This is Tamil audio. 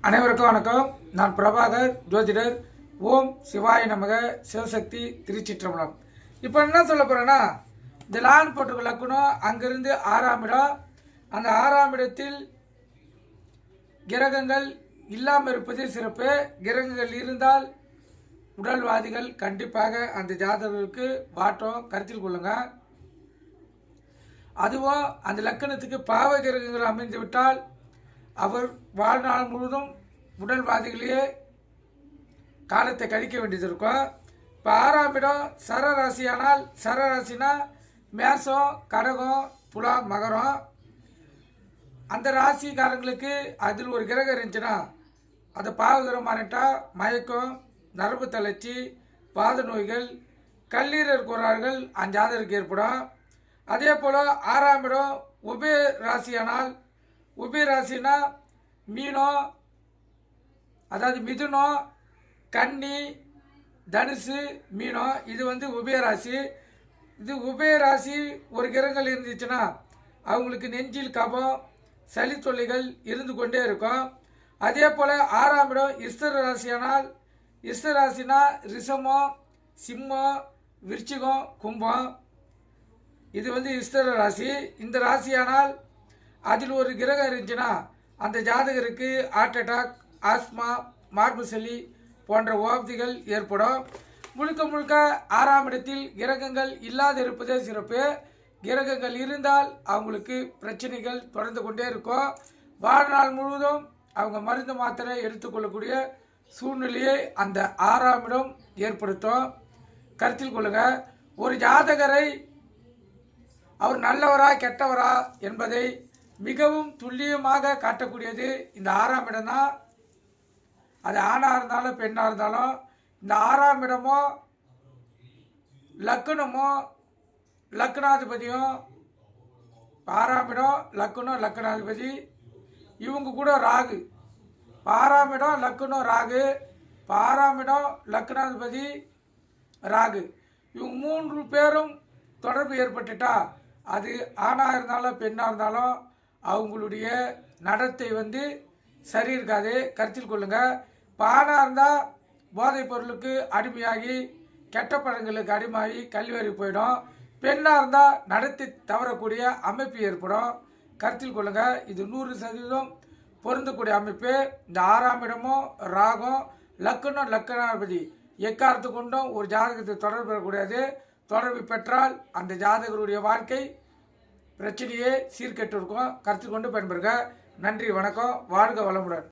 அனைவருக்கும் வணக்கம். நான் பிரபாகர், ஜோதிடர். ஓம் சிவாய நமக, சிவசக்தி, திருச்சிற்றம்பலம். இப்போ என்ன சொல்ல போகிறேன்னா, இந்த லான் போட்டுக்க லக்கணம் அங்கிருந்து 6ஆம் இடம். அந்த 6ஆம் இடத்தில் கிரகங்கள் இல்லாமல் இருப்பது சிறப்பு. கிரகங்கள் இருந்தால் உடல்வாதிகள் கண்டிப்பாக அந்த ஜாதகருக்கு வாட்டம் கருத்தில் கொள்ளுங்க. அதுவும் அந்த லக்கணத்துக்கு பாவ கிரகங்கள் அமைந்து விட்டால் அவர் வாழ்நாள் முழுவதும் உடல்வாதிகளையே காலத்தை கழிக்க வேண்டியது இருக்கும். இப்போ 6ஆம் இடம் சரராசியானால், சரராசினா மேசம், கடகம், துலாம், மகரம். அந்த ராசிக்காரங்களுக்கு அதில் ஒரு கிரகம் இருந்துச்சுன்னா அதை பாவகிரகம் மாறிட்டா மயக்கம், நரம்பு தளர்ச்சி, வாத நோய்கள், கல்லீரல் கோளாறுகள் அந்த ஜாதகருக்கு ஏற்படும். அதே போல் 6ஆம் இடம் உபய ராசியானால், உபய ராசினா மீனம், அதாவது மிதுனம், கன்னி, தனுசு, மீனம். இது உபயராசி. இது உபயராசி ஒரு கிரகங்கள் இருந்துச்சுன்னா அவங்களுக்கு நெஞ்சில் கபம், சளி தொல்லைகள் இருந்து கொண்டே இருக்கும். அதே போல் 6ஆம் இடம் இஸ்தர ராசியானால், இஸ்தர ராசினா ரிஷமம், சிம்மம், விருச்சிகம், கும்பம். இது இஸ்தர ராசி. இந்த ராசியானால் அதில் ஒரு கிரகம் இருந்துச்சுன்னா அந்த ஜாதகருக்கு ஹார்ட் அட்டாக், ஆஸ்மா, மார்பு சளி போன்ற உபாதைகள் ஏற்படும். முழுக்க முழுக்க 6ஆம் இடத்தில் கிரகங்கள் இல்லாது இருப்பதே சிறப்பு. கிரகங்கள் இருந்தால் அவங்களுக்கு பிரச்சனைகள் தொடர்ந்து கொண்டே இருக்கும். வாழ்நாள் முழுவதும் அவங்க மருந்து மாத்திரை எடுத்துக்கொள்ளக்கூடிய சூழ்நிலையை அந்த 6ஆம் இடம் ஏற்படுத்தும். கருத்தில் கொள்ளுங்க. ஒரு ஜாதகரை அவர் நல்லவரா கெட்டவரா என்பதை மிகவும் துல்லியமாக காட்டக்கூடியது இந்த 6ஆம் இடம் தான். அது ஆணாக இருந்தாலும் பெண்ணாக இருந்தாலும் இந்த 6ஆம் இடமோ லக்னமோ லக்னாதிபதியும், 6ஆம் இடம் லக்னம் லக்னாதிபதி, இவங்க கூட ராகு. 6ஆம் இடம் லக்னம் ராகு, 6ஆம் இடம் லக்னாதிபதி ராகு. இவங்க 3 பேரும் தொடர்பு ஏற்பட்டுட்டா அது ஆணாக இருந்தாலும் பெண்ணாக இருந்தாலும் அவங்களுடைய நடத்தை சரி இருக்காது. கருத்தில் கொள்ளுங்க. இப்போ ஆணாக இருந்தால் போதைப் பொருளுக்கு அடிமையாகி கெட்ட பழங்களுக்கு அடிமையாகி கல்வியறி போயிடும். பெண்ணாக இருந்தால் நடத்தி தவறக்கூடிய அமைப்பு ஏற்படும். கருத்தில் கொள்ளுங்க. இது 100% பொருந்தக்கூடிய அமைப்பு. இந்த 6ஆம் இடமும் ராகம் லக்னம் லக்னாதிபதி எக்காரத்து கொண்டும் ஒரு ஜாதகத்தை தொடர்பு பெறக்கூடாது. தொடர்பு பெற்றால் அந்த ஜாதகருடைய வாழ்க்கை பிரச்சனையே சீர்கெட்டு இருக்கும். கருத்தில் கொண்டு பயன்பெறுக. நன்றி, வணக்கம். வாழ்க வளமுடன்.